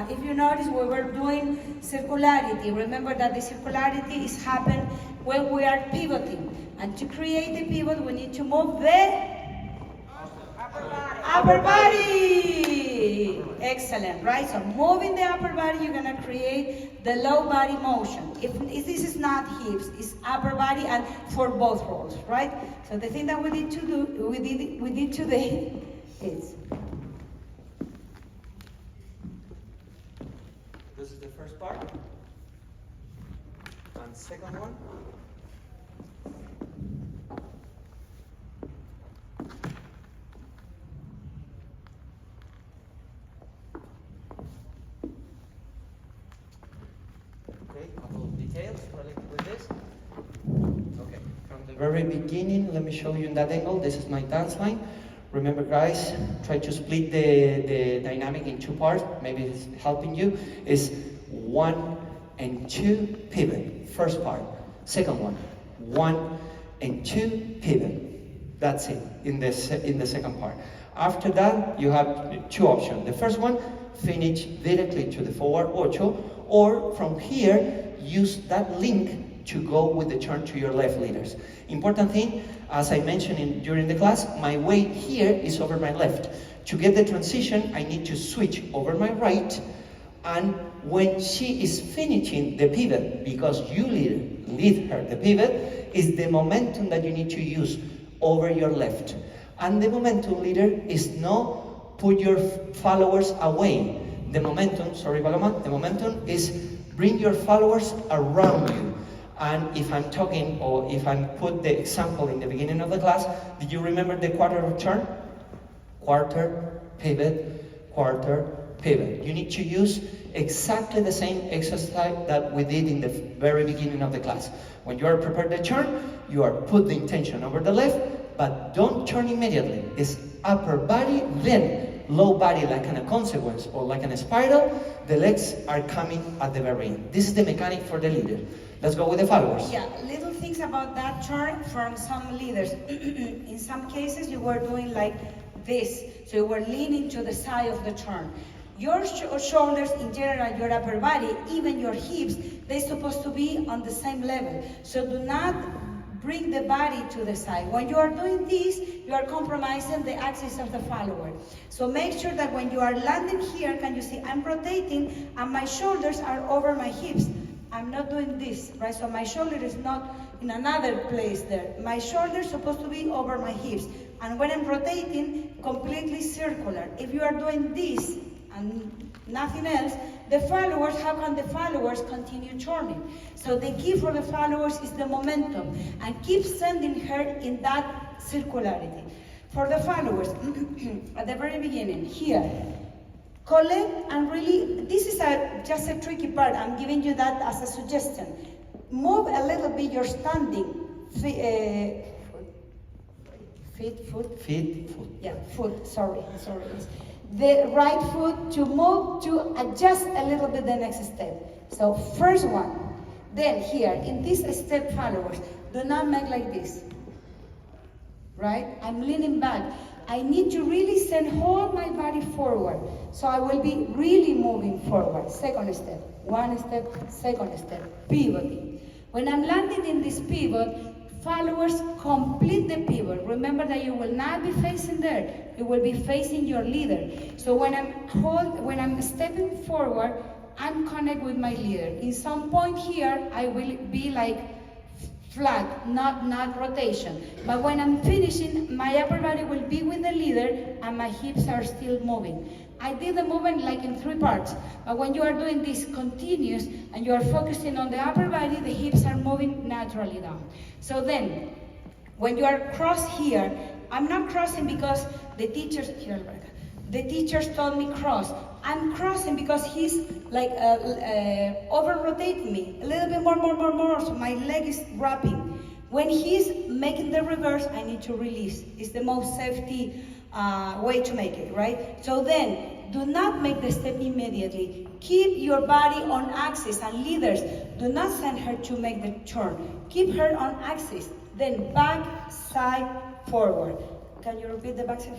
if you notice, we were doing circularity. Remember that the circularity is happen when we are pivoting. And to create the pivot, we need to move the upper body. Excellent, right? So moving the upper body, you're gonna create the low body motion. If this is not hips, it's upper body, and for both roles, right? So the thing that we did today is. This is the first part. And second one. Okay, a couple of details related with this. Okay, from the very beginning, let me show you in that angle. This is my dance line. Remember, guys, try to split the dynamic in two parts. Maybe it's helping you. Is 1 and 2 pivot. First part. Second one. 1 and 2 pivot. That's it in the second part. After that, you have two options. The first one, finish directly to the forward ocho, or from here, use that link to go with the turn to your left leaders. Important thing, as I mentioned during the class, my weight here is over my left. To get the transition, I need to switch over my right, and when she is finishing the pivot, because you lead her, the pivot is the momentum that you need to use over your left. And the momentum leader is not put your followers away. The momentum, sorry Paloma, the momentum is bring your followers around you. And if I'm talking, or if I put the example in the beginning of the class, did you remember the quarter turn? Quarter, pivot, quarter, pivot. You need to use exactly the same exercise that we did in the very beginning of the class. When you are prepared to turn, you are put the intention over the left, but don't turn immediately. It's upper body, then low body like in a consequence, or like in a spiral, the legs are coming at the very end. This is the mechanic for the leader. Let's go with the followers. Yeah, little things about that turn from some leaders. In some cases, you were doing like this. So you were leaning to the side of the turn. Your shoulders in general, your upper body, even your hips, they're supposed to be on the same level. So do not bring the body to the side. When you are doing this, you are compromising the axis of the follower. So make sure that when you are landing here, can you see I'm rotating and my shoulders are over my hips. I'm not doing this, right? So my shoulder is not in another place there. My shoulder is supposed to be over my hips. And when I'm rotating, completely circular. If you are doing this and nothing else, the followers, how can the followers continue turning? So the key for the followers is the momentum, and keep sending her in that circularity. For the followers, at the very beginning, here, collect and really, this is just a tricky part. I'm giving you that as a suggestion. Move a little bit your standing foot. Yeah, foot, sorry. The right foot to move, to adjust a little bit the next step. So first one, then here, in this step followers, do not make like this, right? I'm leaning back. I need to really send all my body forward. So I will be really moving forward. Second step, one step, second step, pivoting. When I'm landing in this pivot, followers complete the pivot. Remember that you will not be facing there. You will be facing your leader. So when I'm stepping forward, I'm connect with my leader. In some point here, I will be like flat, not rotation. But when I'm finishing, my upper body will be with the leader and my hips are still moving. I did the movement like in 3 parts, but when you are doing this continuous and you are focusing on the upper body, the hips are moving naturally down. So then, when you are cross here, I'm not crossing because the teachers told me cross. I'm crossing because he's like over-rotating me. A little bit more, so my leg is wrapping. When he's making the reverse, I need to release. It's the most safety way to make it, right? So then, do not make the step immediately. Keep your body on axis, and leaders, do not send her to make the turn. Keep her on axis. Then back, side, forward. Can you repeat the back side?